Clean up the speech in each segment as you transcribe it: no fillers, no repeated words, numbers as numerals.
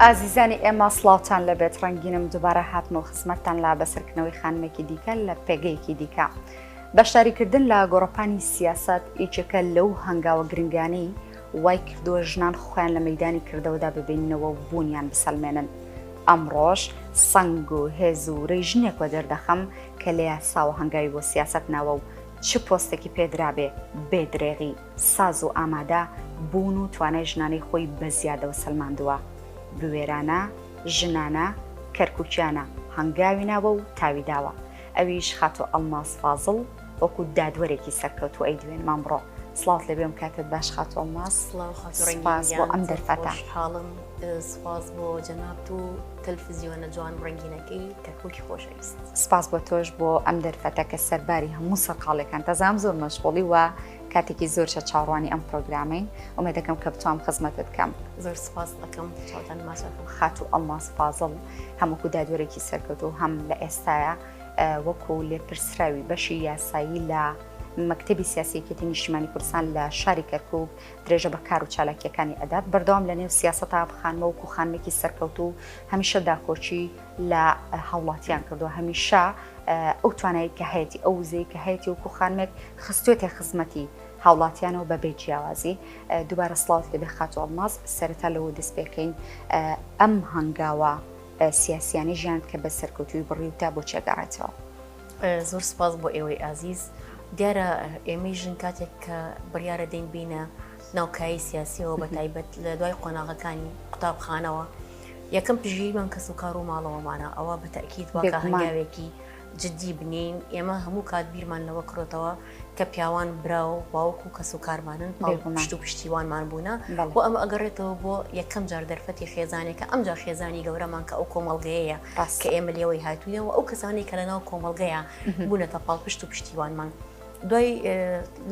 ئازیزانی ئێمە سڵاوتان لەبێت ڕەنگینم دووبارە هاتمەوە خزمەتتان لا بەسەرکردنەوەی خانمێکی دیکە لە پێگەیەکی دیکە. بەشداریکردن لە گۆڕەپانی سیاسەت ئیچەکە لەو هەنگاوە گرنگانەی وای کردووە ژنان خۆیان لە مەیدانی کردەوەدا ببیننەوە و بوونیان بسەلمێنن. ئەمڕۆژ سەنگ و هێز و ڕێژنێکوە دەردەخەم کە لە یاساوە هەنگاوی بۆ سیاست ناوە و چ پۆستێکی پێدرابێ بێدرێغی ساز و ئامادە بوون و توانای ژنانی خۆی بەزیادەوە سەلماندووە. بوێرانە، ژنانە، کەرکووکیانە هەنگاوی ناوە و تاوی داوە. ئەویش خاتۆ ئەڵماس فازڵ وەکو دادوەرێکی سەرکەوتووە ئەی دوێن مامڕۆ. سڵاوت لەبێم کاتت باش خاتۆ ئەڵماس. سپاس بۆ ئەم دەرفەتە. حاڵم سپاس بۆ جەنابت و تەلڤیزیۆنە جوان ڕەنگینەکەی کەرکووکی خۆشەویست. سپاس بۆ تۆش بۆ ئەم دەرفەتە کە سەرباری هەموو سەرقاڵێکان تەزام زۆر مەشغوڵی وە کاتێکی زۆرشە چاڕوانی ئەم پرۆگرامین ئومێد دەکەم کە بتوام خزمەتت کەم. زۆر سپاس دەکەم چاوتان ماشەکەم. خاتۆ ئەڵماس فازڵ هەمووکو دادوەرێکی سەرکەوتو هەم لە ئێستاە وەکو لێپرسراوی بەشی یاسایی لە مەکتەبی سیاسیەکەتی نیشتیمانی کوردستان لە شاری کەرکووک درێژە بە کار و چالاکیەکانی ئەدات بەردەوام لە نێو سیاسەتا بخانمە وەکو خانمێکی سەرکەوتو و هەمیشە داکۆچی لە هەوڵاتیان کردووە هەمیشە ئەو توانایی کە هەیەی ئەو وزەی کە هەیەی وەکو خانمێک خستوێتە خزمەتی هاوڵاتیانەوە بەبێ جیاوازی. دووبارە سڵاوت لەبێ خاتۆ ئەڵماس سەرەتا لەوە دەست پێکەین ئەم هەنگاوە سیاسیانی ژیان کە بە سەرکەوتووی بڕی و تا بۆ چێگەڕێتەوە. زۆر سپاس بۆ ئێوەی ئازیز. دیارە ئێمەی ژن کاتێک کە بڕیارە دەین بینە ناوکایی سیاسیەوە بە تایبەت لە دوای قۆناغەکانی قوتابخانەوە یەکەم پژیریمان کەس و کار و ماڵەوەمانە ئەوە بە تەکید واکە هەنگاوێکی جدی بنین. ئێمە هەموو کات بیرمان لەوە کڕۆتەوە کە پیاوان براو باوکو کەس و کارمانن پشت و پشتیوانمان بوونە بۆ ئەمە ئەگەڕێتەوە بۆ یەکەم جار دەرفەتی خێزانێکە ئەمجار خێزانی گەورەمان کە ئەو کۆمەڵگەیەیە کە ئێمە لێەوەی هاتووینەوە ئەو کەسانی کە لەناو کۆمەڵگەیە بوونەتە پاڵ پشت و پشتیوانمان. دوای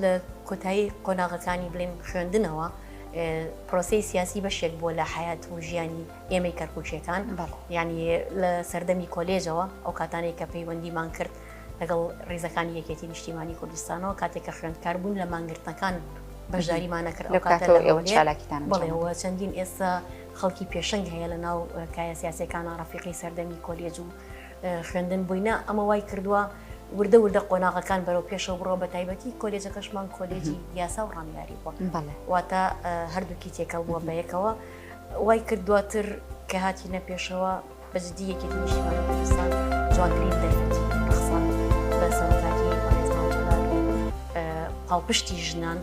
لە کۆتایی قۆناغەکانی بڵێن خوێندنەوە پرۆسەی سیاسی بەشێک بۆ لە حیات و ژیانی ئێمەی کەرکووچیەکان یعنی لە سەردەمی کۆلێژەوە ئەو کاتانێک کە پەیوەندیمان کرد لەگەڵ ڕێزەکانی یەکێتی نیشتیمانی کوردستانەوە کاتێک کە خوێندکار بوون لە مانگرتنەکان بەشداریمانە کرد ئەو کاتەوە چەندین ئێستا خەڵکی پێشنگ هەیە لە ناو کایە سیاسەکانە ڕەفیقی سەردەمی کۆلێج و خوێندن بووینە ئەمە وای کردووە وردە وردە قۆناغەکان بەرەو پێشەوە بڕۆ بە تایبەتی کۆلێجەکەشمان کۆلێجی یاسا و ڕامیاری بووە واتە هەردووکی تێکەڵ بووە بەیەکەوە وای کردوواتر کە هاتیینە پێشەوە بەجددی یەکێتی نیشتیمانی کوردستان جوانترین دەرفەتی ڕخسان بە سەرۆکاتی پاڵپشتی ژنان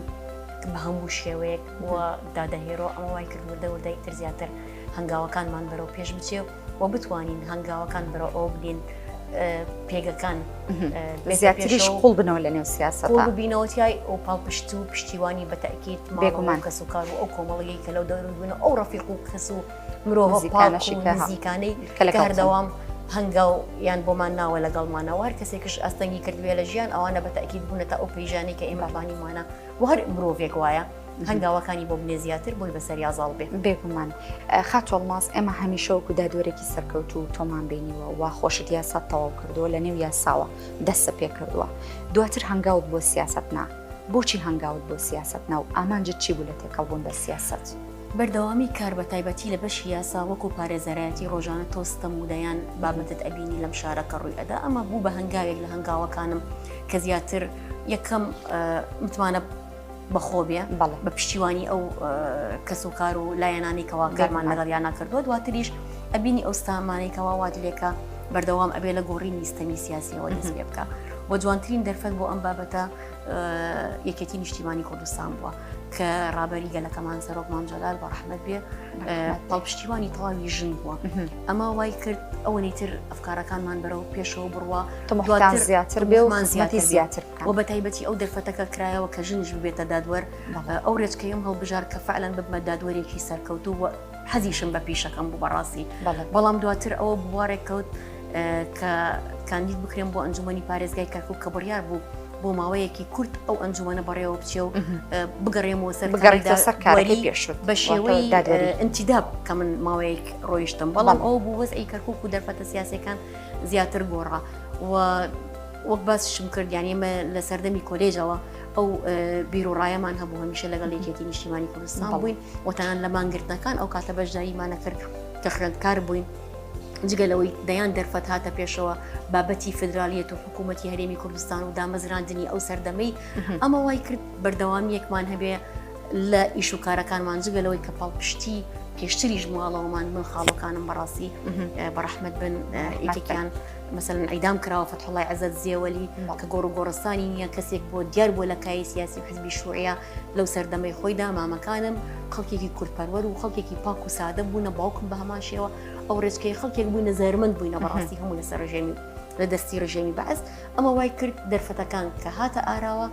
بە هەموو شێوەیەک بووە دادەهێرۆ ئەمە وای کرد وردە وردەی تر زیاتر هەنگاوەکانمان بەرەو پێش بچێ و بتوانین هەنگاوەکان بەرەو ئەو بنین پێگەکان زیاتریش قوڵ بنەوە لە نێو سیاسەتا ببینەوەتیای ئەو پاڵپشت و پشتیوانی بە تەکید ماڵەوە کەس و کار و ئەو کۆمەڵگەی کە لەو دەوروبوونە ئەو ڕەفیق و کەس و مرۆڤ نزیکانەی کە هەردەوام هەنگاو یان بۆمان ناوە لەگەڵمانەوە هەر کەسێکش ئەستەنگی کردوێ لە ژیان ئەوانە بە تەکید بوونەتە ئەو پەیژانەی کە ئێمە توانیمانە و هەر مرۆڤێک وایە هەنگاوەکانی بۆ بنێ زیاتر بۆی بەسەر یازاڵ بێ بێگومان. خاتۆ ئەڵماس ئێمە هەمیشەوەکو دادوەرێکی سەرکەوت و تۆمان بینیوە وا خۆشت یاسا تەواو کردووە لە نێو یاساوە دەستە پێ کردووە دواتر هەنگاوت بۆ سیاست نا بۆچی هەنگاوت بۆ سیاست نا و ئامانجت چی بوو لە تێکەڵبوون بە سیاست؟ بەردەوامی کار بە تایبەتی لە بەشی یاسا وەکو پارێزەرایەتی ڕۆژانە تۆستە مودەیان بابەتت ئەبینی لەم شارەکە ڕووی ئەدا ئەمە بوو بە هەنگاوێک لە هەنگاوەکانم کە زیاتر یەکەم متمانە بەخۆ بێ بە پشتیوانی ئەو کەس و کار و لایەنانی کەوا کارمان لەگەڵیان ناکردووە دواتریش ئەبینی ئەو ستامانەی کەوا وات لێکە بەردەوام ئەبێ لە گۆڕی نیستەمی سیاسیەوە دەست پێ بکە بۆ جوانترین دەرفەت بۆ ئەم بابەتە یەکێتی نیشتیمانی کوردستان بووە کە ڕابەری گەلەکەمان سەرۆک مام جەلال بە ڕەحمەت بێ پاڵپشتیوانی تەواوی ژن بووە ئەمە وای کرد ئەوەی تر ئەفکارەکانمان بەرەو پێشەوە بڕوە دواتر زیاتر بێ و زیاتر زیاتر و بە تایبەتی ئەو دەرفەتەکە کرایەوە کە ژنش ببێتە دادوەر ئەو ڕێچکەیم هەڵبژار کە فعلەن ببمە دادوەرێکی سەرکەوتوو و حەزیشم بە پیشەکەم بوو بەڕاستی بەڵام دواتر ئەوە بوارێک کەوت کە کاندید بکرێن بۆ ئەنجومەنی پارێزگای کەرکووک کە بڕیار بوو بۆ ماوەیەکی کورت ئەو ئەنجومەنە بەڕێوە بچێ و بگەڕێمەوە سەرکاری پێشوت بە شێوەی ئینتیداب کە من ماوەیەک ڕۆیشتم بەڵام ئەو بوو وەزئی کەرکووک و دەرفەتە سیاسەکان زیاتر گۆڕا و وەک باسشم کرد یانی ئێمە لە سەردەمی کۆلێجەوە ئەو بیرۆڕایەمان هەبوو هەمیشە لەگەڵ یەکێتی نیشتیمانی کوردستان بووین وەتەنان لە مانگرتنەکان ئەو کاتە بەشداریمانە کرد تەخرەندکار بووین جگەلەوەی دەیان دەرفەت هاتە پێشەوە بابەتی فدرالیەت و حکوومەتی هەرێمی کوردستان و دامەزراندنی ئەو سەردەمەی ئەمە وای کرد بەردەوامیەکمان هەبێ لە ئیش و کارەکانمان جگەلەوەی کە پاڵپشتی پێشتریش ماڵەوەمان من خاڵەکانم بەڕاستی بەڕەحمەت بن یەکێکیان مثلا ئەیدام کراوە فتحوڵای عەزەت زێوەلی کە گۆڕ و گۆڕستانی نییە کەسێک بۆ دیار بۆ لە کای سیاسی حزبی شووعیە لەو سەردەمەی خۆیدا مامەکانم خەڵکێکی کورتپەروەر و خەڵکێکی پاک و سادە بوونە باوکم بە هەمان شێوە ئەو ڕێچکەی خەڵکێک بووینە زەرمەند بووینە بەڕاستی هەموو لەسەر ڕژێمی لە دەستی ڕژێمی بەعز ئەمە وای کرد دەرفەتەکان کە هاتە ئاراوە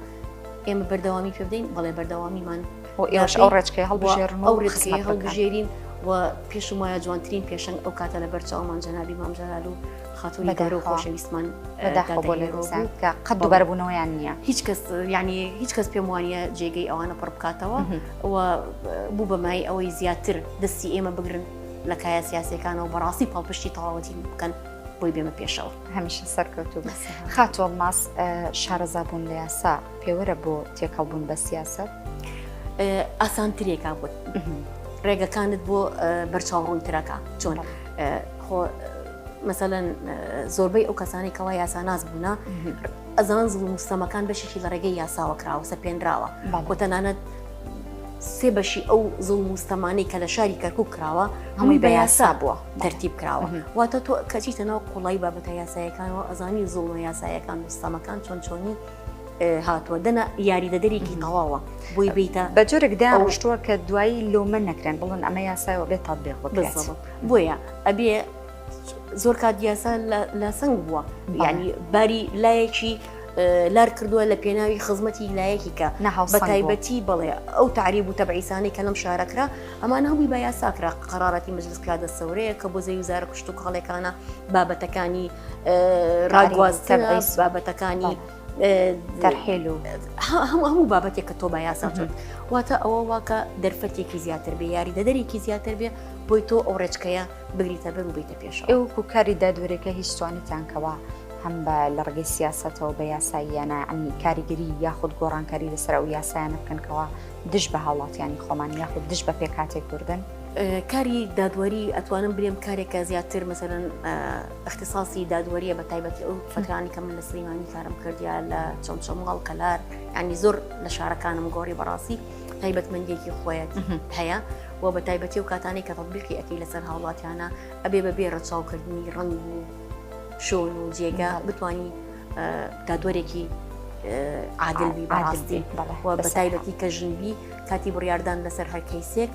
ئێمە بەردەوامی پێ بدەین بەڵێ بەردەوامیمان ئێوەش ئەو ڕێچکەی هەڵبژێرن ئەو ڕێچکەی هەڵبژێرین و پێشم وایە جوانترین پێشنگ ئەو کاتە لە بەرچاومان جەنابی مام جەلال و خاتوونی گەورە و خۆشەویستمان بەداخەوە لە ڕۆژان کە قەت دووبەربوونەوەیان نییە هیچ کەس پێم وانە جێگەی ئەوانە پڕ بکاتەوە و بوو بەمای ئەوەی زیاتر دەستی ئێمە بگرن لە کایە سیاسەکانەوە بەڕاستی پاڵپشتی تەواوەتی بکەن بۆی بێمە پێشەوە هەمیشە سەرکەوتوو خاتووە ماس شارەزابوون لە یاسا پێوەرە بۆ تێکەڵبوون بە سیاست ئاسانترێکا بوت ڕێگەکانت بۆ بەرچاوڕوونترەکە چۆن خۆ مثلەن زۆربەی ئەو کەسانی کەوا یاساناز بوونا ئەزان زڵ مستەمەکان بەشێکی لە ڕێگەی یاساوە کراوە سەپێنراوە بۆ تەنانەت سێ بەشی ئەو زڵ مستەمانەی کە لە شاری کەرکووک کراوە هەمووی بە یاسا بووە تەرتیب کراوە واتە تۆ کەچیتە ناو قوڵای بابەتە یاسایەکانەوە ئەزانی زڵ یاسایەکان مستەمەکان چۆن چۆنی هاتووە دەنا یاریدەدەرێکی تەواوە بۆی بیتە بە جۆرێکدا ڕشتووە کە دوایی لۆمە نەکرێن بڵن ئەمە یاسایەوە بێت تاتبیق بکرێت بۆیە ئەبێ زۆر کات یاسا لە سنگ بووە یعنی باری لایەکی لار کردووە لە پێناوی خزمەتی لایەکی کە بە تایبەتی بڵێ ئەو تعریب و تەبعیسانەی کە لەم شارەکرا ئەمانە هەمووی بە یاساکرا قەرارەتی مەجلس کرا دەستەورەیە کە بۆ زەوی وزارە کشت و کاڵەکانە بابەتەکانی ڕاگوازتر بابەتەکانی تەرحێل و هەموو بابەتێک کە تۆ بە یاسا چۆن واتە ئەوە واکە دەرفەتێکی زیاتر بێ یاریدەدەرێکی زیاتر بێ بۆی تۆ ئەو ڕێچکەیە بگریتە بەر و بیتە پێشەوە ئێوەکو کاری دادوەرێکە هیچ توانیتانکەوە هەم بە لە ڕێگەی سیاسەتەوە بە یاساییانە ئەنی کاریگەری یاخود گۆڕانکاری لەسەر ئەو یاسایانە بکەنکەوە دش بە هاوڵاتیانی خۆمان یاخود دش بە پێکاتێک کوردن کاری دادوەری ئەتوانم برێم کارێکە زیاتر مەسەرەن اختصاصی دادوەریە بە تایبەتی ئەو فترانی کە من لە سلەیمانی کارم کردیا لە چەمچەماڵ کەلار ینی زۆر لە شارەکانم گۆڕی بەڕاستی تایبەتمەندێکی خۆیەت هەیە و بە تایبەتی و کاتانی کە تەطبیقی ئەەکەی لەسەر هاوڵاتیانە ئەبێ بەبێ ڕەچاوکردنی ڕنگ و شۆن و جێگا بتوانی دادوەرێکی عادلبی بەڕاستی و بە تایبەتی کە ژنبی کاتی بڕیاردان لەسەر هەر کەیسێک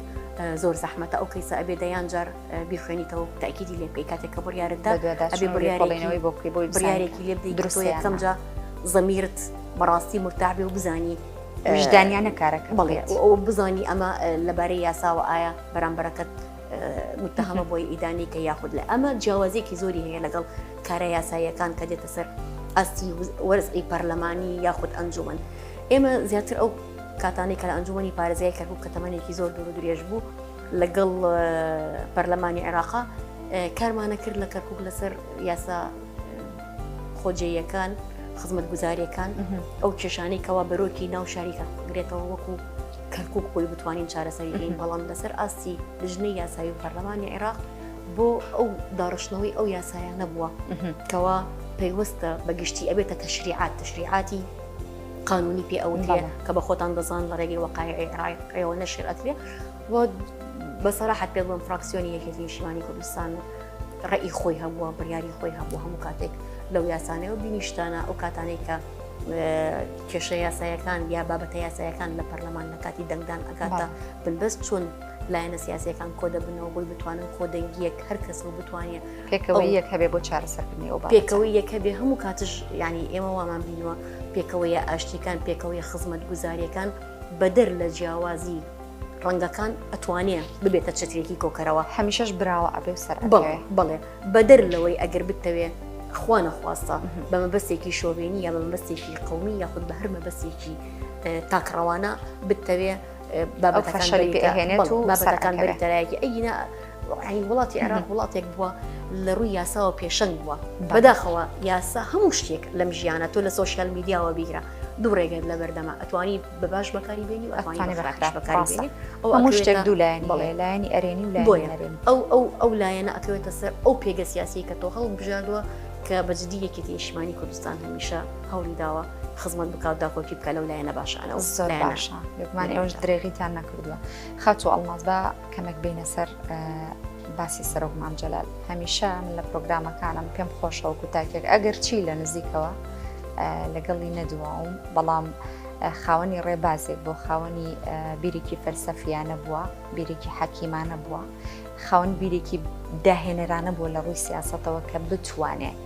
زۆر زەحمەتە ئەو کەیسە ئەبێ دەیان جار بیخوێنیتەوە تاکیدی لێ بکەی کاتێک کە بڕیارتدا ئەبێ بڕیارێکی لێ بدەیت درۆ یەکەم جا زەمیرت بەڕاستی مرتاحبێ و بزانی وجدانیانە کارەکە بڵێ ئەو بزانی ئەمە لەبارەی یاساوە ئایا بەرامبەرەکەت متهمە بۆی ئیدانی کە یاخود لە ئەمە جیاوازێکی زۆری هەیە لەگەڵ کارە یاساییەکان کە دێتە سەر ئاستی وەرزی پەرلەمانی یاخود ئەنجومەن ئێمە زیاتر ئەو کاتانی کە لە ئەنجومەنی پارێزای کەرکووک کە تەمەنێکی زۆر دوور و درێژ بوو لەگەڵ پەرلەمانی عێراقا کارمانە کرد لە کەرکووک لەسەر یاسا خۆجێیەکان خزمەت گوزاریەکان ئەو کێشانەی کەوا بەرۆکی ناو شاری گرێتەوە وەکو کەرکووک بۆی بتوانین چارەسەری بکەین بەڵام لەسەر ئاستی لژنەی یاسایی و پەرلەمانی عێراق بۆ ئەو داڕشتنەوەی ئەو یاسایە نەبووە کەوا پێیوەستە بەگشتی ئەبێتە تەشریعاتی قانونی پێ ئەوتێ کە بە خۆتان دەزان لە ڕێگەی وەقایع عێراقیەوە نەشر ئەکرێ و بەسەراحەت پێ بڵێم فراکسیۆنی یەکێتی نیشتیمانی کوردستان ڕێی خۆی هەبووە بڕیاری خۆی هەبوو هەموو کاتێک لەو یاسانەوە بینیشتانە ئەو کاتانەی کە کێشە یاسایەکان یا بابەتە یاسایەکان لە پەرلەمان لە کاتی دەنگدان ئەکاتە بنبەست چۆن لایەنە سیاسیەکان کۆ دەبنەوە بۆی بتوانن خۆدەنگیەک هەر کەس و بتوانێت پێکەوەی یەک هەبێ بۆ چارەسەرکردنی ئەو پێکەوەی یەک هەبێ هەموو کاتش ینی ئێمە وامان بینوە پێکەوەیە ئاشتیەکان پێکەوەی خزمەت گوزاریەکان بەدەر لە جیاوازی ڕەنگەکان ئەتوانێ ببێتە چەترێکی کۆکەرەوە هەمیشەش براوە ئەبێ سەر بڵێ بەدەر لەوەی ئەگەر بتەوێ خوا نەخواستە بە مەبەستێکی شۆڤێنی یا بە مەبەستێکی قەومی یاخود بە هەر مەبەستێکی تاکڕەوانە بتەوێ بابەتەکان بەرتەلایەکی ئەینا وڵاتی عێراق وڵاتێک بووە لە ڕووی یاساوە پێشەنگ بووە بەداخەوە یاسا هەموو شتێک لەم ژیانە تۆ لە سۆشیال میدیاوە بیگرە دوو ڕێگەت لە بەردەما ئەتوانی بە باش بەکاری بێنی و ئەتوانی بە خراپش بەکاری بێنی هەموو شتێک دوو لایەنی ئەرێنی و لایەنی ئەو لایەنە ئەکەوێتە سەر ئەو پێگە سیاسی کە تۆ هەڵبژاردووە کە بەجددیەکی نیشتیمانی کوردستان هەمیشە هەوڵی داوە خزمەت بکات داخۆکی بکە لەو لایەنە باشانە زۆر باشە بێگومان ئێوەش درێغیتان نەکردووە خەت و ئەڵماس بە کەمێک بینە سەر باسی سەرۆک مام جەلال هەمیشە من لە پرۆگرامەکانم پێم خۆشەوە کوتاکێک ئەگەر چی لە نزیکەوە لەگەڵی نەدووەم بەڵام خاوەنی ڕێبازێک بۆ خاوەنی بیرێکی فەلسەفیانە بووە بیرێکی حەکیمانە بووە خاوەن بیرێکی داهێنەرانە بووە لە ڕووی سیاسەتەوە کە بتوانێت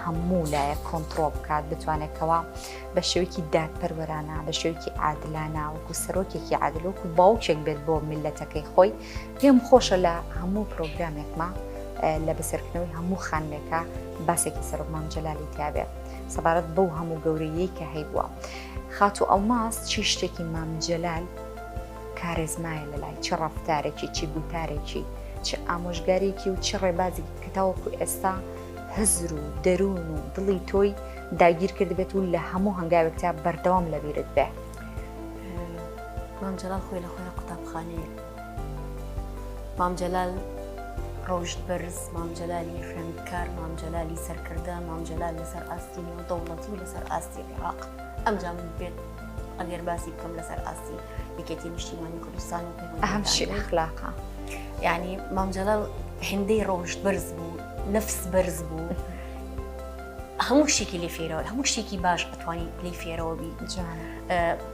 هەموو لایە کۆنتڕۆڵ بکات بتوانێتەوە بە شێوەیەکی دادپەروەرانە بە شێوەیەکی عادلانە وەکو سەرۆکێکی عادل وەکو باوکێک بێت بۆ میلەتەکەی خۆی پێم خۆشە لە هەموو پرۆگرامێکمە لە بەسەرکردنەوەی هەموو خانمێکە باسێکی سەرۆک مام جەلالی تیابێت سەبارەت بەو هەموو گەورەیەی کە هەیبووە خات و ئەڵماس چی شتێکی مام جەلال کارێزمایە لەلای چ ڕەفتارێکی چی گوتارێکی چ ئامۆژگارێکی و چ ڕێبازێکی کە تاوەکو ئێستا هزر و دەروون و دڵی تۆی داگیر کرد بێت و لە هەموو هەنگاوێکتا بەردەوام لەبیرت بێ مام جەلال خۆی لە خۆی قوتابخانەیە مام جەلال ڕۆژت بەرز مام جەلالی خوێندکار مام جەلالی سەرکردە مام جەلال لەسەر ئاستی نێودەوڵەتی و لەسەر ئاستی عێراق ئەمجا من بێت ئەگەر باسی بکەم لەسەر ئاستی یەکێتی نیشتیمانی کوردستان و ئەهەمشی ئەخلاقە یعنی مام جەلال هێندەی ڕۆژت بەرز بوو نفس بەرز بوو هەموو شتێکی لێ فێرەوە هەموو شتێکی باش ئەتوانی لێ فێرەوە بی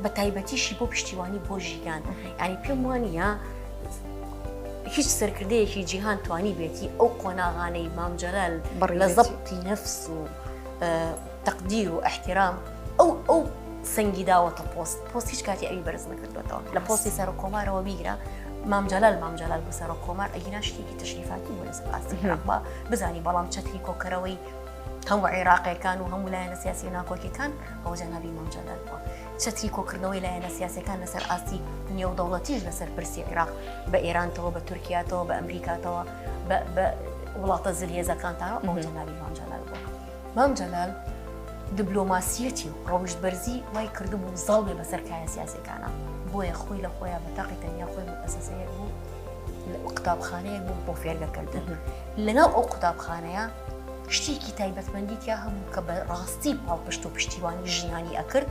بە تایبەتیشی بۆ پشتیوانی بۆ ژیان ینی پێم وانە هیچ سەرکردەیەکی جیهان توانی بێتی ئەو قۆناغانەی مام جەلال لە زەبتی نەفس و تەقدیر و احترام ئەو سەنگی داوەتە پۆست هیچ کاتی ئەوی بەرز نەکردوێتەوە لە پۆستی سەر و کۆمارەوە بیگرە مام جەلال بۆ سەر و کۆمار ئەگینا شتێکی تەشریفاتی بۆ لەسەر ئاستی عێراق بزانی بەڵام چەتری کۆکەرەوەی هەموو عێراقیەکان و هەموو لایەنە سیاسی ناکۆکیەکان ئەوە جەنابی مام جەلال بووە چەتری کۆکردنەوەی لایەنە سیاسیەکان لەسەر ئاستی نێودەوڵەتیش لەسەر پرسی عێراق بە ئێرانتەوە بە تورکیاتەوە بە ئەمریکاتەوە بە وڵاتە زلهێزەکانتانەوە ئەوە جەنابی مام جەلال بووە مام جەلال دیبلۆماسیەتی و ڕەوشت بەرزی وای کردبوو زاڵبێ بەسەر کایە سیاسەکانە بۆیە خۆی لە خۆیان بەتاقی تەنیا خۆی مؤسسەیەک بوو قوتابخانەیەک بوو بۆ فێرگەکردن لەناو ئەو قوتابخانەیە شتێکی تایبەتمەندی تیا هەموو کە بە ڕاستی پاڵپشت و پشتیوانی ژنانی ئەکرد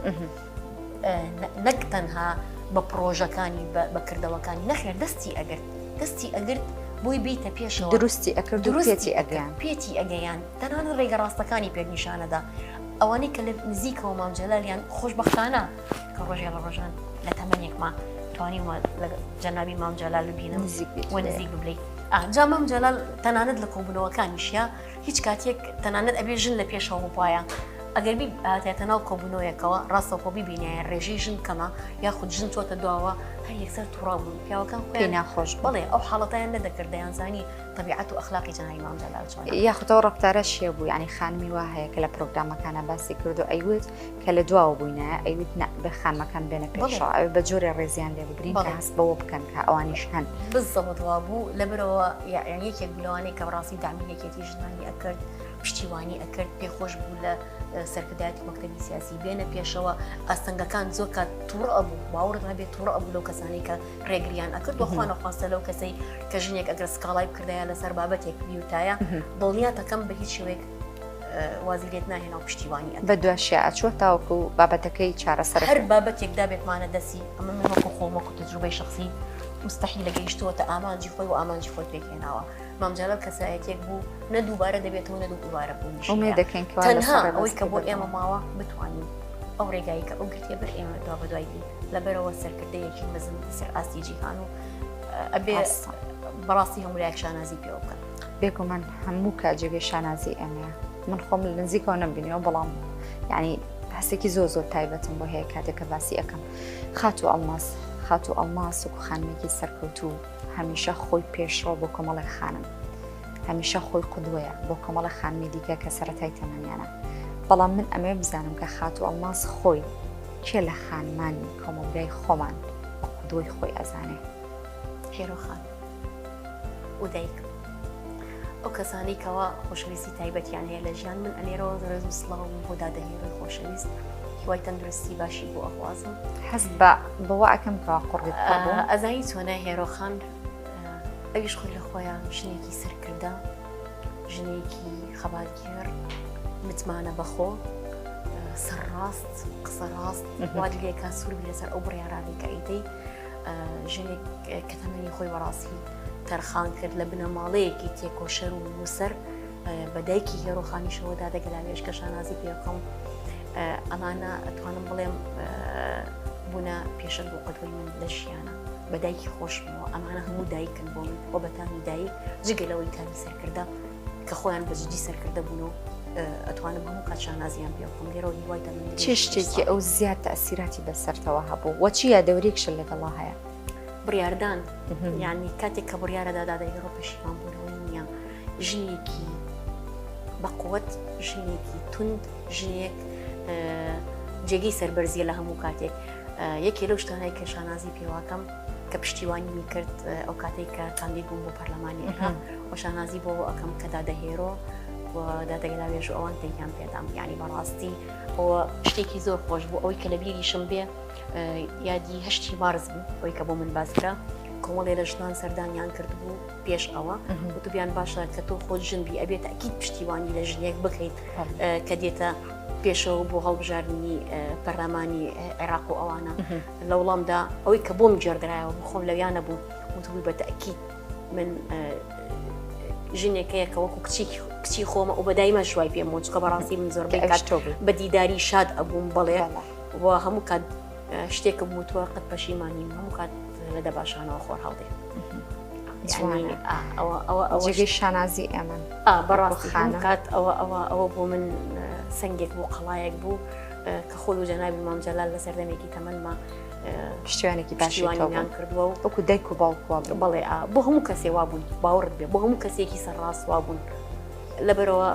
نەک تەنها بە پرۆژەکانی بەکردەوەکانی نەخێر دەستی ئەگرت بۆی بیتە پێشەوە دروستی ئەکرد و پێتی ئەگەیان تەنانە ڕێگە ڕاستەکانی پێنیشانەدا ئەوانەی کە لە نزیکەوە مام جەلالیان خۆشبەختانە کە ڕۆژێ لە ڕۆژان لە تەمەنێکمە توانیوە لە جەنابی مام جەلال ببینم و نزیک ببلەی جا مام جەلال تەنانەت لە کۆبوونەوەکانیشیە هیچ کاتێک تەنانەت ئەبێ ژن لە پێشەوە بپایە ئەگەر بی هاتێتە ناو کۆبوونەوەیەکەوە ڕاستەوخۆ ببینایە ڕێژەی ژن کەمە یاخود ژن چۆتە دواوە هەر یەکسەر تووڕا بوون پیاوەکان پێی ناخۆش بڵێ ئەو حاڵەتیان نەدەکرد دەیانزانی طبیعەت و ئەخلاقی جەنابی مام جەلال چۆنە یاخودەوە ڕەفتارە شێ بوو ینی خانمی وا هەیە کە لە پرۆگرامەکانە باسی کرد و ئەیوت کە لە دواوە بووینە ئەیوت بە خانمەکان بێنە پێشەوە ئەوێ بە جۆرێ ڕێزیان لێ بگرین کە هەست بەوە بکەن کە ئەوانیش هەن بزەوتوا بوو لەبەرەوە یعنی یەکێک بلەوانەی کە بەڕاستی دامی یەکێتی ژنانی ئەکرد پشتیوانی ئەکرد پێخۆش بوو لە سەرکردایەتی مەکتەبی سیاسی بێنە پێشەوە ئاستەنگەکان زۆر کات تووڕە ئەبوو باوەڕ هەبێت تووڕە ئەبوو لەو کەسانی کە ڕێگریان ئەکرد و خوانە خواستە لەو کەسەی کە ژنێک ئەگەر سکاڵای بکردایە لەسەر بابەتێک بیوتایە دڵنیاتەکەم بە هیچ شێوەیەک وازی لێت ناهێنا و پشتیوانی بە دواشە ئەچوە تاوەکو بابەتەکەی چارەسەر هەر بابەتێک دابێتمانە دەسی ئەمە من وەکو خۆمەکو تەجروبەی شخصی مستحیل لەگەیشتووەتە ئامانجی خۆی و ئامانجی خۆی پێکهێناوە مام جەلال کەسایەتێک بوو نە دووبارە دەبێتەوە نە دووبارە بوون تەنها ئەوەی کە بۆ ئێمە ماوە بتوانین ئەو ڕێگایی کە ئەو گرتێ بەر ئێمە دوا بە دوای بین لەبەرەوە سەرکردەیەکی مەزن سەر ئاستی جیهان و ئەبێ بەڕاستی هەموو لایەک شانازی پێوە بکەن بێگومان هەموو کاجێگەی شانازی ئەمەیە من خۆم لە نزیکەوە نەبینیەوە بەڵام یعنی هەستێکی زۆر تایبەتم بۆ هەیە کاتێککە باسی ئەەکەم خات و ئەڵماس و خانمێکی سەرکەوتوو هەمیشە خۆی پێشڕۆ بۆ کۆمەڵی خانم هەمیشە خۆی قودوەیە بۆ کۆمەڵە خانمی دیکە کە سەرەتای تەمەنیانە بەڵام من ئەمێ بزانم کە خات و ئەڵماس خۆی کێ لە خانمانی کۆمەلگای خۆمان بە قودوەی خۆی ئەزانێ هێرۆخان و دایک ئەو کەسانی کەوا خۆشەویستی تایبەتیان هەیە لە ژیان من ئەلێرەوە ڕێز و سڵاو بۆ دادەهێڕی خۆشەویست هیوای تەندروستی باشی بۆ ئەخوازم حەز بەوە ئەەکەم کە قوڕیت بوو ئەزایی چۆنە هێرۆخان ئەویش خۆی لە خۆیان ژنێکی سەرکردە ژنێکی خەباتگێر متمانە بەخۆ سەرڕاست قسە ڕاست واد لێکا سووربی لەسەر ئەو بڕیارانی کە ئەیدەی ژنێک کە تەمەنی خۆی بەڕاستی تەرخان کرد لە بنە ماڵەیەکی تێکۆشەر و نووسەر بە دایکی هێرۆخانیشەوەدا دەگەلاوێش کە شانازی پێکەم ئەمانە ئەتوانم بڵێم بوونە پێشە بۆ قەدوەی من لە ژیانە بە دایکی خۆشمەوە ئەمانە هەموو دایکن بۆ من بۆ بەتانی دایک جگەلەوەی تانی سەرکردە کە خۆیان بەجددی سەرکردە بوون و ئەتوانم هەموو کات شانازیان پێکەم لێرەوە هیوای من چێ شتێکی ئەو زیاد تەئسیراتی بەسەرتەوە هەبوو وەچی یا دەورێکشە لەگەڵا هەیە بڕیاردان یعنی کاتێک کە بڕیارەدا دادەگەڕۆ پەشیمان بوونەوەی نییە ژنێکی بەقوت ژنێکی تند ژنێک جێگەی سەربەرزیە لە هەموو کاتێک یەکێ لەو شتانەی کە شانازی پێواکەم کە پشتیوانی میکرد ئەو کاتێک کە کاندید بووم بۆ پەرلەمانی و شانازی بۆ ئەەکەم کە دادەهێرۆ و دادەگەلاوێژ ئەوان تێیان پێدام یعنی بەڕاستی ئەوە شتێکی زۆر خۆش بوو ئەوەی کە لە بیریشم بێ یادی هەشتی مارز بوو ئەوەی کە بۆ من باسکرا کۆمەڵێ لە ژنان سەردانیان کرد بوو پێش ئەوە وتوبیان باشە کە تۆ خۆت ژنبی ئەبێت ئەکید پشتیوانی لە ژنێک بکەیت کە دێتە پێشەوە بۆ هەڵبژاردننی پەرلەمانی عێراق و ئەوانە لە وڵامدا ئەوەی کە بۆم جێردرایەوە خۆم لەویانە بوو وتبووی بە تەئکید من ژنێکەیە کە وەکو کچی خۆمە و بەدایمە شوای پێم چکە بەڕاستی من زۆربەی بە دیداری شاد ئەبووم بڵێ و هەموو کات شتێکم وتووە قەت پەشیمانیم هەموو کات لە دەباشانەوە خۆر هەڵدێ جێگەی شانازی ئێمە بەڕاستی کات ئەوە بۆ من سنگێک بۆ قەڵایەک بوو کە خۆل و جەنابی مام جەلال لە سەردەمێکی تەمەنما پشتیوانێکی باشیان کردووە و وەکو دایک و باوکووە بڵێ بۆ هەموو کەسێ وابوون باوەڕت بێ بۆ هەموو کەسێکی سەرڕاست وابوون لەبەرەوە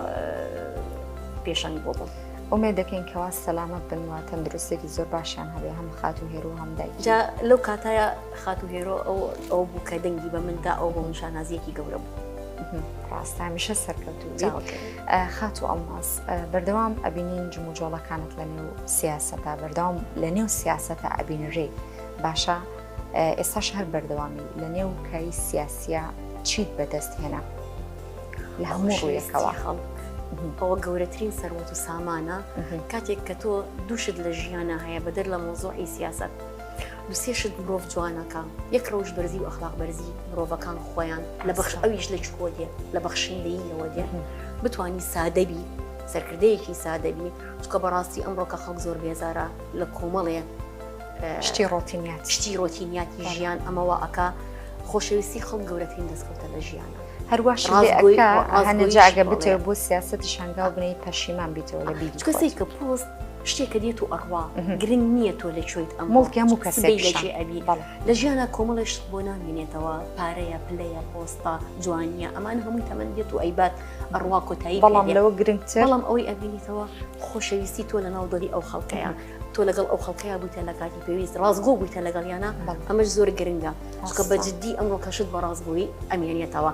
پێشانی بۆ بوون ئومێ دەکەین کەوا سەلامەت بن و تەندروستێکی زۆر باشیان هەبێ هەم خات و هێرو هەم دایک جا لەو کاتایە خات و هێرۆ ئەو بوو کە دەنگی بە مندا ئەو بۆ من شانازیەکی گەورە بوو ڕاستە هەمیشە سەرکەوتوو خات و ئەڵماس بەردەوام ئەبینین جموجۆڵەکانت لە نێو سیاسەتە بەردەوام لە نێو سیاسەتە ئەبینرێ باشە ئێستاش هەر بەردەوامی لە نێو کاری سیاسیە چیت بەدەست هێنا لە هەموو ڕوویەکەوە ئەوە گەورەترین سەروەت و سامانە کاتێک کە تۆ دووشت لە ژیانە هەیە بەدەر لە مۆزۆعی سیاست دوسێشت مرۆڤ جوانەکە یەک ڕۆژ بەرزی و ئەخلاق بەرزی مرۆڤەکان خۆیان لە بەخش ئەویش لە چکۆ دێ لە بەخشندەییەوە دێ بتوانی سادەبی سەرکردەیەکی سادەبی چکە بەڕاستی ئەمڕۆ کە خەڵک زۆر بێزارە لە کۆمەڵێ شتی ڕۆتینیاتی ژیان ئەمەوە ئەکا خۆشەویستی خەڵک گەورەترین دەستکەوتە لە ژیانە هەروەش هەنەجاگە بتێ بۆ سیاسەتی شانگا بنەی پەشیمان بیتەوە لە بیری کەسێک کە پۆست شتێکە دێت و ئەڕوا گرنگ نییە تۆ لەکوێیت ئەم مڵکی هەموو کەسێک لەجێ ئەبی لە ژیانە کۆمەڵش بۆ نامێنێتەوە پارەیە پلەیە پۆستە جوانیە ئەمان هەمووی تەمەند دێت و ئەیبات ئەڕوا کۆتایی بەڵام لەوە گرنگتر بەڵام ئەوەی ئەبینیتەوە خۆشەویستی تۆ لە ناو دڵی ئەو خەڵکەیە تۆ لەگەڵ ئەو خەڵکەیە بوویتە لە کاتی پێویست ڕازگۆ بوویتە لەگەڵیانە ئەمەش زۆر گرنگە چکە بەجددی ئەمڕۆ کەشت بە ڕازگۆیی ئەمێنێتەوە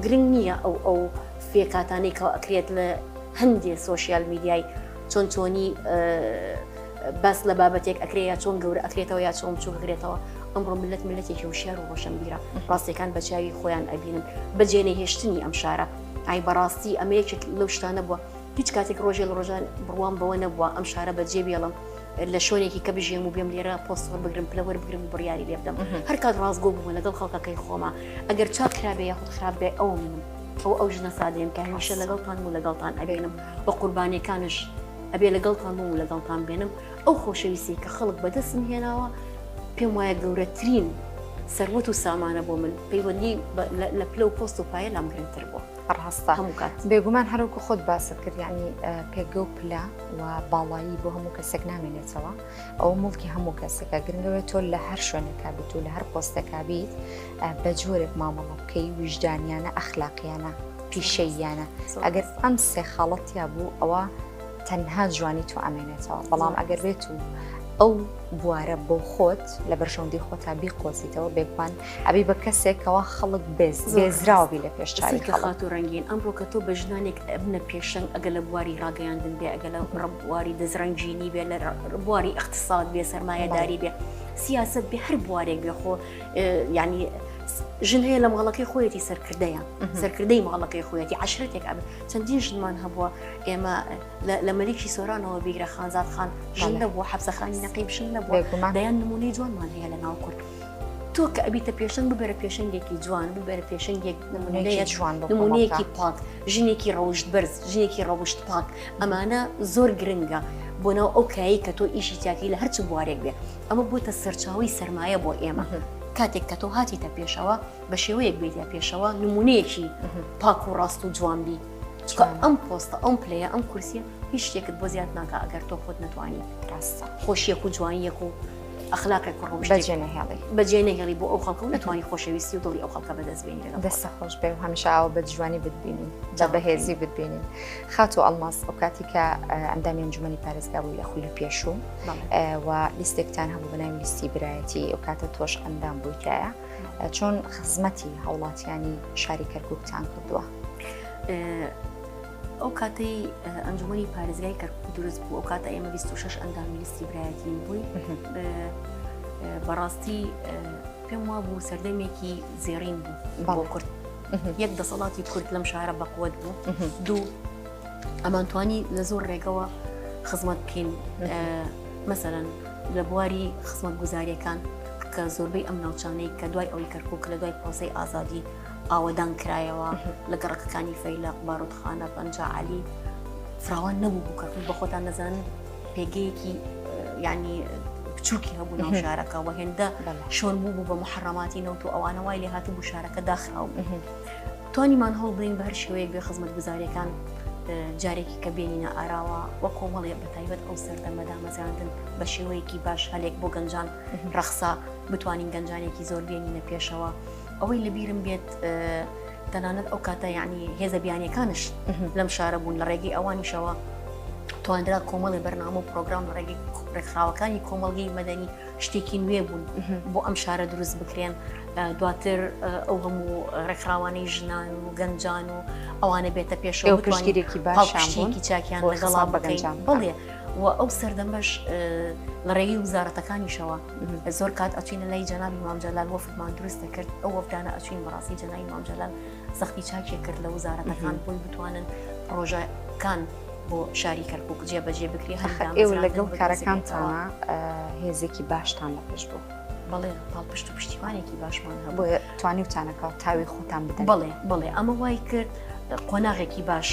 گرنگ نییە ئەو فێکاتانەی کە ئەکرێت لە هەندێک سۆشیال میدیای چۆن چۆنی بەس لە بابەتێک ئەکرێت چۆن گەورە ئەکرێتەوە یا چۆن بچوو بکرێتەوە ئەمڕۆ ملەتێکی وشار و ڕۆشنبیرە ڕاستیەکان بە چاوی خۆیان ئەبینن بەجێنە هێشتنی ئەم شارە ئای بەڕاستی ئەمەیەکێک لەو شتانە بووە هیچ کاتێک ڕۆژێ لە ڕۆژان بڕوان بەوە نەبووە ئەم شارە بەجێ بێڵم لە شوێنێکی کە بژێم و بێم لێرە پۆستۆر بگرم پلەوەر بگرم و بڕیاری لێ بدەم هەر کات ڕازگۆ بوومە لەگەڵ خەڵکەکەی خۆمە ئەگەر چاک خراپێ یاخود خراپ بێ ئەوە منم ئەو ژنە سادەیەم کە هەمیشە لەگەڵتان و لەگەڵتان ئەبێنم بە قوربانیەکانش ئەبێ لەگەڵتان بووم و لەگەڵتان بێنم ئەو خۆشەویستی کە خەڵک بەدەستم هێناوە پێم وایە گەورەترین سەروەت و سامانە بۆ من پەیوەندی لە پلە و پۆست و پایە لام گرنگتر بووە ڕاستە هەموو کات بێگومان هەروکو خۆت باست کرد یعنی پێگە و پلە و باڵایی بۆ هەموو کەسێک نامێنێتەوە ئەو مڵکی هەموو کەسێکە گرنگەوێت تۆ لە هەر شوێنێکا بیت و لە هەر پۆستێکا بیت بە جۆرێک مامەڵە بکەی وجدانیانە ئەخلاقیانە پیشەییانە ئەگەر ئەم سێ خاڵەتیا بوو ئەوە تەنها جوانی تو ئەمێنێتەوە بەڵام ئەگەر بێت و ئەو بوارە بۆ خۆت لە بەرژەوندی خۆتا بیقۆزیتەوە بێگومان ئەبی بە کەسێکەوە خەڵک بێزراوی لە پێش چاوی کە خات و ڕەنگین ئەمڕۆ کە تۆ بە ژنانێک بنە پێشنگ ئەگە لە بواری ڕاگەیاندن بێ ئەگە لە ڕبواری دەزرەنجینی بێ لە بواری اقتصاد بێ سەرمایەداری بێ سیاست بێ هەر بوارێک بێ خۆ ینی ژن هەیە لە ماڵەکەی خۆیەتی سەرکردەیە سەرکردەی ماڵەکەی خۆیەتی عشرەتێک ئەبێت چەندین ژنمان هەبووە ئێمە لە مەلیکی سۆرانەوە بیگرە خانزاد خان ژن نەبووە حەبسەخانی نەقیب ژن نەبووە دەیان نمونەی جوانمان هەیە لە ناو کورد تۆ کە ئەبیتە پێشنگ ببەرە پێشنگێکی جوان ببەرە پێشنگێک نمونەیەکی پاک ژنێکی ڕەوشت بەرز ژنێکی ڕەوشت پاک ئەمانە زۆر گرنگە بۆ ناو ئەو کایی کە تۆ ئیشی تاکی لە هەرچ بوارێک بێ ئەمە بۆتە سەرچاوی سەرمایە بۆ ئێمە کاتێک کە تۆ هاتیتە پێشەوە بە شێوەیەک بێتە پێشەوە نمونەیەکی پاک و ڕاست و جوانبی چکە ئەم پۆستە ئەم پلەیە ئەم کورسیە هیچ شتێکت بۆ زیاد ناکە ئەگەر تۆ خۆت نەتوانی ڕاستە خۆشیەک و جوانیەک و ئەخلاقێک و ڕۆژ بەجێنەهێڵی بۆ ئەو خەڵکە و نەتوانی خۆشەویستی و دڵی ئەو خەڵکە بەدەستبێنی دەستە خۆش بێ و هەمیشە ئەوە بە جوانی بتبینین جا بەهێزی بتبینین خات و ئەڵماس ئەو کاتی کە ئەندامی ئەنجومەنی پارێزگا بووی لە خولی پێشوو و لیستێکتان هەبوو بەناوی لیستی برایەتی ئەو کاتە تۆش ئەندام بوویتایە چۆن خزمەتی هەوڵاتیانی شاری کەرکووکتان کردووە ئەو کاتەی ئەنجومەنی پارێزگای کەرکووک دروست بوو ئەو کاتە ئێمە 26 ئەندامی لیستی برایەتی بووی بەڕاستی پێم وا بوو سەردەمێکی زێڕین بوو بۆ کورد یەک دەسەڵاتی کورد لەم شارە بەقوت بوو دوو ئەمانتوانی لە زۆر ڕێگەوە خزمەت بکەین مەسەرەن لە بواری خزمەت گوزاریەکان کە زۆربەی ئەم ناوچانەی کە دوای ئەوی کەرکووک لە دوای پرۆسەی ئازادی ئاوەدان کرایەوە لە گەڕەکەەکانی فەیلق بارودخانە پەنجعەلی فراوان نەبوو بوو کەرکووک بە خۆتان نەزانن پێگەیەکی ینی بچووکی هەبوو ناو شارەکە و هێندە شۆن بوو بە محەڕەماتی نەوت و ئەوانە وای لێ هاتبوو شارەکە داخراو توانیمان هەڵ بدەین بە هەر شێوەیەک بێ خزمەت گوزاریەکان جارێکی کە بێنینە ئاراوە وە کۆمەڵێ بەتایبەت ئەو سەردەمەدا مەزاندن بە شێوەیەکی باش هەلێک بۆ گەنجان ڕەخسا بتوانین گەنجانێکی زۆر بێنینە پێشەوە ئەوەی لەبیرم بێت تەنانەت ئەو کاتە یعنی هێزە بیانیەکانش لەم شارە بوون لە ڕێگەی ئەوانیشەوە توانرا کۆمەڵی بەرنامە و پرۆگرام لە ڕێگەی ڕێکخراوەکانی کۆمەڵگەی مەدەنی شتێکی نوێ بوون بۆ ئەم شارە دروست بکرێن دواتر ئەو هەموو ڕێکخراوانەی ژنان و گەنجان و ئەوانە بێتە پێشەوە پشتگیرێکی باشی چاکیان لەگەڵا بەگەنجان بڵێ و ئەو سەردەمەش لە ڕێگەی وزارەتەکانیشەوە زۆر کات ئەچینە لای جەنابی مام جەلال وەفدمان دروستە کرد ئەو وەفدانە ئەچین بەڕاستی جەنابی مام جەلال سەختی چاکێک کرد لە وزارەتەکان بۆی بتوانن پرۆژەکان بۆ شاری کەرکووک جێبەجێ بکری ئێوە لەگەڵ کارەکانتانە هێزێکی باشتان لە پێش بوو بەڵێ پاڵپشت و پشتیوانێکی باشمان بۆ توانی وتانەکە تاوی خۆتان بدەن بڵێ ئەمە وای کرد قۆناغێکی باش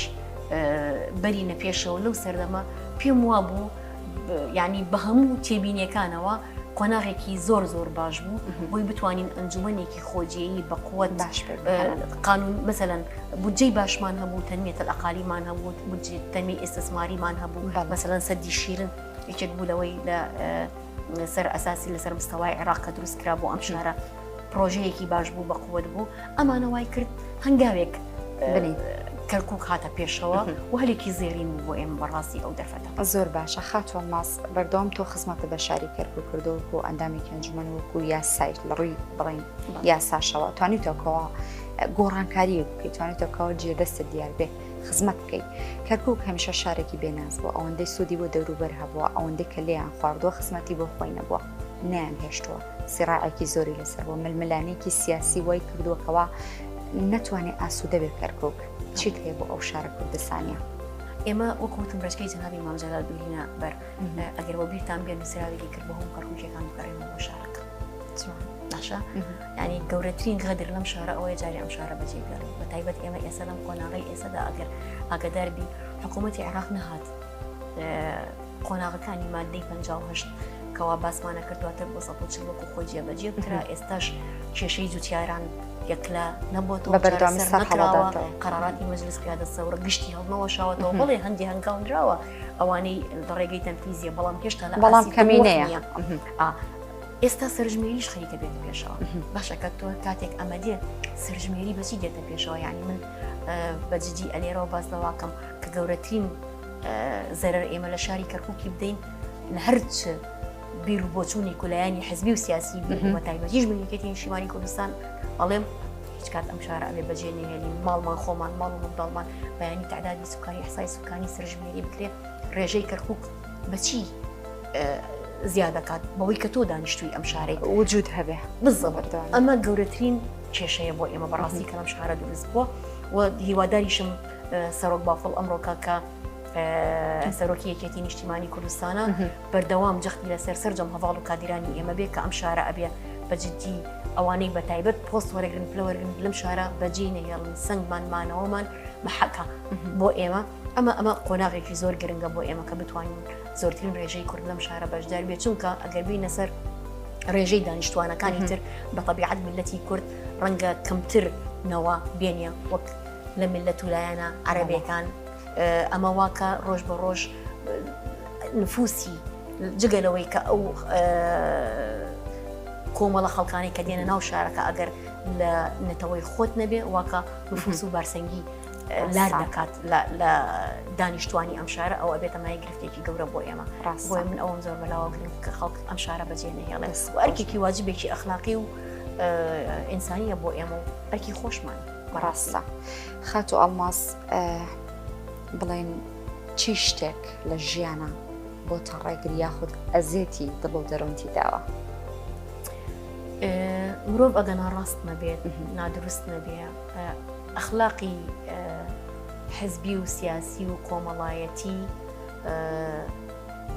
بەرینە پێشەوە لەو سەردەمە پێم وا بوو ینی بە هەموو تێبینیەکانەوە قۆناغێکی زۆر زۆر باش بوو بۆی بتوانین ئەنجومەنێکی خۆجیایی بە قووەت باش قانون مەسەلەن بودجەی باشمان هەبوو تەنمیەتە ئەقالیمان هەبوو تەنمی ئێستەسماریمان هەبوو مەسەلەن سەدی شیرن یەکێک بوو لەوەی لە سەر ئەساسی لەسەر مستەوای عێراق کە دروستکرا بۆ ئەم شارە پرۆژەیەکی باش بوو بە قووەت بوو ئەمانە وای کرد هەنگاوێک کەرکووک هاتە پێشەوە و هەلێکی زێرین بوو بۆ ئێمە بەڕاستی ئەو دەرفەتە زۆر باشە خاتوە ماس بەردەوام تۆ خزمەتە بە شاری کەرکووک کردەوە بۆ ئەندامێکی ئەنجومەن وەکو یاسای لە ڕووی بڵین یاساشەوە توانیتەوە گۆڕانکاریە بکەیت توانیتەوە جێدەستت دیار بێ خزمەت بکەیت کەرکووک هەمیشە شارێکی بێناز بووە ئەوەندەی سوودی بۆ دەوروبەر هەبووە ئەوەندەی کە لێیان خواردووە خزمەتی بۆ خۆی نەبووە نیان هێشتووە سیراعێکی زۆری لەسەر بۆ ململانێکی سیاسی وای کردووەکەوە نەتوانێت ئاسوودە بێت کەرکووک چیت هەیە بۆ ئەو شارە کوردستانیە ئێمە وەکوتم ڕێچکەی جەنابی مام جەلال بگرینە بەر ئەگەر بۆ بیرتان بێن نووسراوێکی کرد بە هەموو کەرکووکیەکان بگەڕێنەوە بۆ شارەکە باشە ینی گەورەترین غەدر لەم شارە ئەوەیە جاری ئەم شارە بەجێ بێڵێ بە تایبەت ئێمە ئێستا لەم قۆناغی ئێستادا ئەگەر ئاگاداربی حکوومەتی عێراق نەهات قۆناغەکانی مادەی 58 کەوا باسمانە کردواتر بۆ 140 وەکو خۆی جێبەجێ بکرا ئێستاش کێشەی جوتیاران یەکلا نەبووەوە قەراراتی مەجلس پیادە سەورە گشتی هەڵنەوە شاوەتەوە بڵێ هەندی هەنگاونراوە ئەوانەی ڕێگەی تەنفیزیە بەڵام هێشتا بەڵام کەمینەیە ئێستا سەرژمێریش خەریکە بێتە پێشەوە باشە کە تۆ کاتێک ئەمە دێ سەرژمێری بەچی دێتە پێشەوە ینی من بەجددی ئەلێرەوە باس لەواکەم کە گەورەترین زەرەر ئێمە لە شاری کەرکووکی بدەین لە هەرچ بیر و بۆچوونی کولایانی حزبی و سیاسی بە تایبەتیش بنیکەتی نیشتیمانی کوردستان بەڵێم هیچ کات ئەم شارە ئەبێ بەجێ نهێنین ماڵمان خۆمان ماڵ و منداڵمان بەیانی تعدادی سوکانی حسای سوکانی سرژمێری بکرێ ڕێژەی کەرکووک بەچی زیاد دەکات بەوەی کە تۆ دانیشتووی ئەم شارەی وجود هەبێ بالضبط ئەمە گەورەترین کێشەیە بۆ ئێمە بەڕاستی کە ئەم شارە دروست بووە و هیواداریشم سەرۆک بافڵ ئەمڕۆکە کە سەرۆکی یەکێتی نیشتیمانی کوردستانە بەردەوام جەختی لەسەر سەرجەم هەواڵ و کادیرانی ئێمە بێ کە ئەم شارە ئەبێ بەجددی ئەوانەی بە تایبەت پۆست وەرەگرن پلەوەرگن لەم شارە بەجێ نەهێڵن سنگمان مانەوەمان بەحەکە بۆ ئێمە ئەمە قۆناغێکی زۆر گرنگە بۆ ئێمە کە بتوانین زۆرترین ڕێژەی کورد لەم شارە بەشدار بێت چونکە ئەگەر بینە سەر ڕێژەی دانیشتوانەکانی تر بە طبیعەت ملەتی کورد ڕەنگە کەمترنەوە بێنە وەک لە ملەت وولایەنە عەرەبیەکان ئەمە واکە ڕۆژ بە ڕۆژ نفوسی جگەلەوەی کە ئەو کۆمەڵە خەڵکانی کە دێنە ناو شارەکە ئەگەر لە نەتەوەی خۆت نەبێ واکە نفوس و بارسەنگی لار دەکات لە دانیشتوانی ئەم شارە ئەو ئەبێتە مای گرفتێکی گەورە بۆ ئێمە بۆی من ئەوم زۆر بەلاوە گرنگ کە خەڵک ئەم شارە بەجێ نەهێڵێت ئەرکێکی واجبێکی ئەخلاقی و ئینسانیە بۆ ئێمە و ئەرکی خۆشمان بەڕاستە خات و ئەڵماس بڵێن چی شتێک لە ژیانە بۆ تا ڕێگری یاخود ئەزێتی دڵ و دەرونتی داوە مرۆڤ ئەگە ناڕاست نەبێت نادروست نەبێ ئەخلاقی حزبی و سیاسی و کۆمەڵایەتی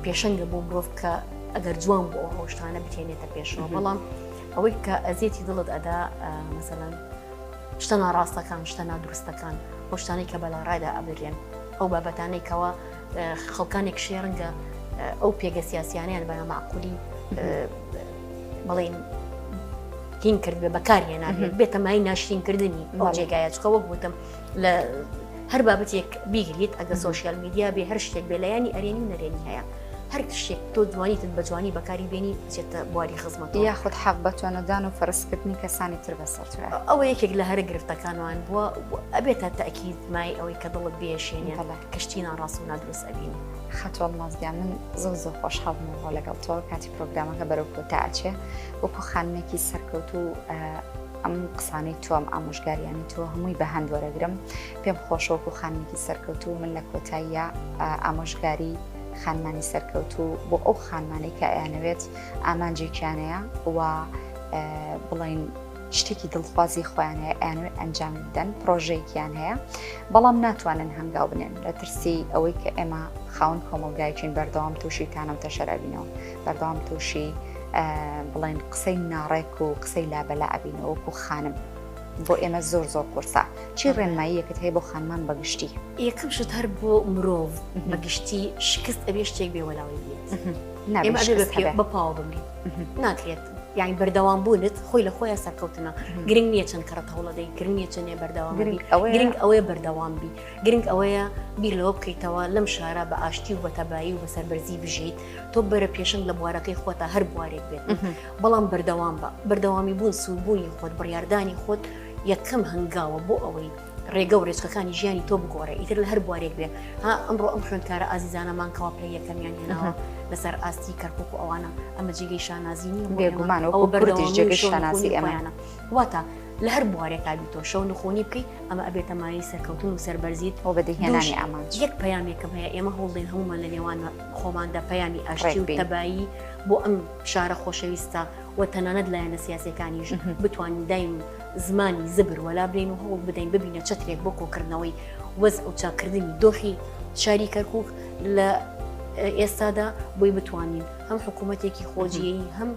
پێشەنگە بۆ مرۆڤ کە ئەگەر جوان بۆ ئەو ڕۆژتانە بتێنێتە پێشەوە بەڵام ئەوەی کە ئەزێتی دڵت ئەدا مەسەڵەن شتە ناڕاستەکان شتە نادروستەکان بۆ شتانەی کە بەلاڕایدا ئەبرێن ئەو بابەتانەی کەەوە خەڵکانێک شێڕنگە ئەو پێگە سیاسیانیان بەنە معقولی بڵێن هین کرد بە بەکارهێنابێت بێتە مای ناشرینکردنی ئەو جێگایە چکەوە گوتم لە هەر بابەتێک بیگریت ئەگە سۆشیال میدیا بێ هەر شتێک بێ لایانی ئەرێنی و نەرێنی هەیە هەر شتێک تۆ جوانیتت بە جوانی بەکاری بێنی بچێتە بواری خزمەت یاخود حەق بە توانەدان و فەرزکردنی کەسانی تر بەسەرتوە ئەوە یەکێک لە هەرە گرفتەکانوان بووە ئەبێتە تەکید مای ئەوەی کە دڵت بێشێنێ کەشتی ناڕاست و نادروست ئەبینی خەتۆڵ مازدیان من زۆر زۆر خۆشحاڵ بووم لەگەڵ تۆ کاتی پرۆگرامەکە بەرەو کۆتاچێ وەکو خانمێکی سەرکەوت و ئەم قسانەی تۆم ئامۆژگاریانی تۆ هەمووی بە هەند وەرەگرم پێم خۆشەوەکو خانمێکی سەرکەوت و من لە کۆتاییە ئامۆژگاری خانمانی سەرکەوت و بۆ ئەو خانمانەی کە ئەیانەوێت ئامانجێکیانەیە و بڵین شتێکی دڵخوازی خۆیانەیە ئەیانوێت ئەنجام بدەن پرۆژەیەکیان هەیە بەڵام ناتوانن هەنگاو بنێن لە ترسی ئەوەی کە ئێمە خاوەن کۆمەلگایکین بەردەوام تووشی تانەوتە شەرابینەوە بەردەوام تووشی بڵێن قسەی ناڕێک و قسەی لابەلا ئەبینەوە وەکو خانم بۆ ئێمە زۆر زۆر قورسە چی ڕێنماییەکەت هەیە بۆ خانمان بەگشتی یەکەم شت هەر بۆ مرۆڤ بەگشتی شکست ئەبێ شتێک بێوەلاوی بێت ئێمە بە پاوە بمرین ناکرێت یعنی بەردەوام بوونت خۆی لە خۆیان سەرکەوتنە گرنگ نییە چەند کەڕەت هەوڵەدەی گرنگ نییە چەندێ بەردەوام گرنگ ئەوەیە بەردەوام بی گرنگ ئەوەیە بیر لەوە بکەیتەوە لەم شارە بە ئاشتی و بە تەبایی و بە سەربەرزی بژیت تۆ بەرە پێشنگ لە بوارەکەی خۆتە هەر بوارێک بێت بەڵام بەردەوام بە بەردەوامی بوون سوودبوونی خۆت بڕیاردانی خۆت یەکەم هەنگاوە بۆ ئەوەی ڕێگە و ڕێچکەکانی ژیانی تۆ بگۆڕێ ئیتر لە هەر بوارێک بێ ها ئەمڕۆ ئەم خوێندکارە ئازیزانەمان کەوا پلە یەکەمیان هێناوە لەسەر ئاستی کەرکووک و ئەوانە ئەمە جێگەی شانازی نیە بێگومان ئەو بەردیش جێگەی شانازی ئەمانە واتە لە هەر بوارێکا بیتۆ شەو نخۆنی بکەیت ئەمە ئەبێتە مای سەرکەوتن و سەربەرزیت ئەو بەدەهێنانی ئامانج یەک پەیامێکم هەیە ئێمە هەوڵدەین هەمومان لە نێوان خۆماندا پەیامی ئاشتی و تەبایی بۆ ئەم شارە خۆشەویستە و تەنانەت لایەنە سیاسەکانیش بتوانین دایم زمانی زبر وەلا برین و هەوڵ بدەین ببینە چەترێک بۆ کۆکردنەوەی وەزع و چاکردنی دۆخی شاری کەرکووک لە ئێستادا بۆی بتوانین هەم حکوومەتێکی خۆجیایی هەم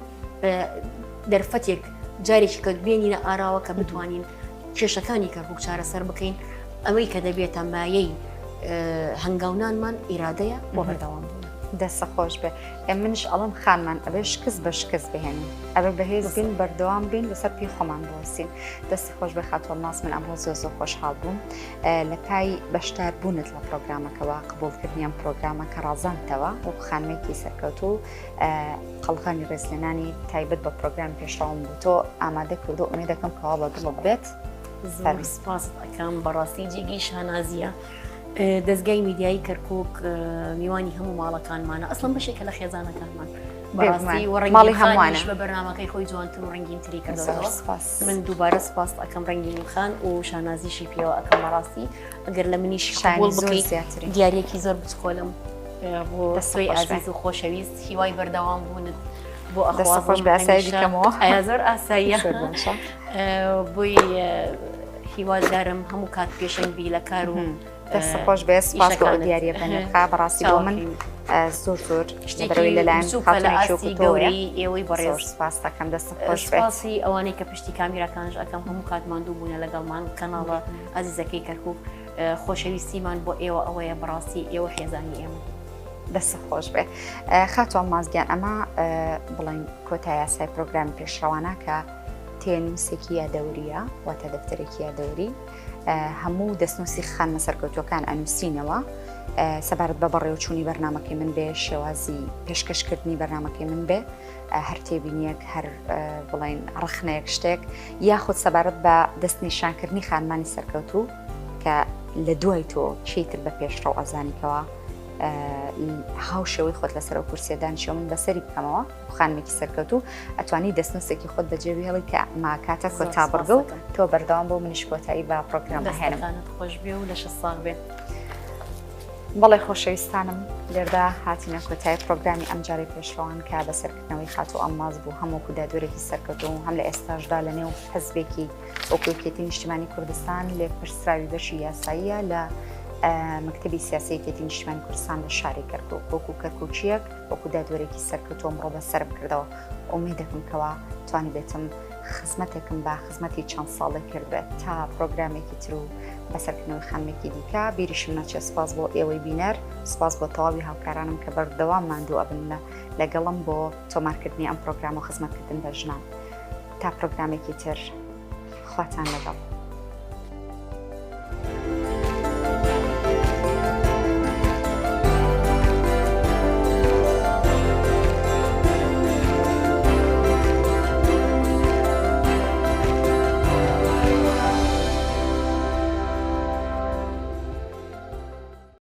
دەرفەتێک جارێکی کە بێنینە ئاراوە کە بتوانین کێشەکانی کەرکووک چارەسەر بکەین ئەوەی کە دەبێتە مایەی هەنگاونانمان ئیرادەیە بۆ بەردەوام بوون دەستە خۆش بێ منش ئەڵم خانمان ئەبێ شکست بە شکست بهێنین ئەبێ بەهێز بین بەردەوام بین لەسەر پێی خۆمان بوەستین دەستی خۆش بێ خاتۆڵ ماس من ئەمڕۆ زۆر زۆر خۆشحاڵ بووم لە پای بەشدار بوونت لە پرۆگرامەکەەوە قبولکردنی ئەم پرۆگرامە کە ڕازاندتەوە وەکو خانمێکی سەرکەوت و قەڵغانی ڕێزلێنانی تایبەت بە پرۆگرام پێشڕاوم بوو تۆ ئامادە کردو ئومێ دەکەم کەوا بە دڵت بێت زۆر سپاس دەکەم بەڕاستی جێگەی شانازیە دەستگای میدیایی کەرکووک میوانی هەموو ماڵەکانمانە ئەسڵم بەشێکە لە خێزانەکانمان بەڕاستی و ماڵی ڕەنگی هەمووانە خانیش بە بەرنامەکەی خۆی جوانتر و ڕەنگینتری کردەوە. سپاس. من دووبارە سپاس ئەەکەم ڕەنگینی خان و شانازیشی پێوە ئەەکەم بەڕاستی ئەگەر لە منیش قبول بکەیت دیارێکی زۆر بچکۆلم بۆ سوی ئازیز و خۆشەویست هیوای بەردەوام بوونت بۆ ئەخواز بەسایی دیکەمەوە ئایا زۆر ئاساییە بۆی هیوادارم هەموو کات پێشەنگبی لە کار و دەستە خۆش بێ سپاس بۆ دیارە بەنرخا بەڕاستی بۆ من زۆر زۆر بەرەوەی لەلایەن گەوری ئێوەی بەڕێز سپاس دەکەم دەستە خۆش سپاسی ئەوانەی کە پشتی کامیراکانش ئەەکەم هەموو کاتماندوو بوونە لەگەڵمان کەناڵە ئازیزەکەی کەرکوب خۆشەویستیمان بۆ ئێوە ئەوەیە بەڕاستی ئێوە خێزانی ئێمە دەستە خۆش بێ خاتوان مازگیان ئەمە بڵین کۆتای یاسای پرۆگرامی پێشڕەوانە کە تێنووسێکی یادەوریە واتە دەفتەرێکی یادەوری هەموو دەستنووسی خانمە سەرکەوتوەکان ئەنووسینەوە سەبارەت بە بەڕێوەچوونی بەرنامەکەی من بێ شێوازی پێشکەشکردنی بەرنامەکەی من بێ هەر تێبینیەک هەر بڵین ڕخنەیەک شتێک یاخود سەبارەت بە دەستنیشانکردنی خانمانی سەرکەوتوو کە لە دوای تۆ چیتر بە پێشڕەو ئەزانیکەوە هاوشەوەی خۆت لەسەر و کورسیەدانشەوە من بەسەری بکەمەوە خانمێکی سەرکەوتوو ئەتوانی دەستنووسێکی خۆت بەجێبێڵی کە ماکاتە کۆتابڕگە و تۆ بەردەوام بۆ منیش کۆتایی بە پرۆگرام هێنم خۆش بێ و لە 6 ساڵ بێ بەڵێ خۆشەویستانم لێردا هاتیینە کۆتایی پرۆگرامی ئەمجارەی پێشڕەوان کە بەسەرکردنەوەی خاتو ئەماز بوو هەموو کودادورێکی سەرکەوتوو و هەم لە ئێستاشدا لە نێو حزبێکی وەکوکێتی نیشتیمانی کوردستان لێکپرسراوی بەشی یاساییە لە مەکتەبی سیاسی کێتی نیشتیمانی کوردستان لە شاری کەرکووک بۆکو کەرکووچیەک وەکو دادوەرێکی سەرکەوتووە ئەمڕۆ بەسەرم کردەوە ئومید دەکەم کەوا توانی بێتم خزمەتێکم بە خزمەتی چەند ساڵی کردبێت تا پرۆگرامێکی تر و بەسەرکردنەوەی خانمێکی دیکە بیریشم نەچێت سپاس بۆ ئێوەی بینەر سپاس بۆ تەواوی هاوکارانم کە بەردەوام ماندوو ئەبن لەگەڵم بۆ تۆمارکردنی ئەم پرۆگرام و خزمەتکردن بە ژنان تا پرۆگرامێکی تر خواتان لەگەڵ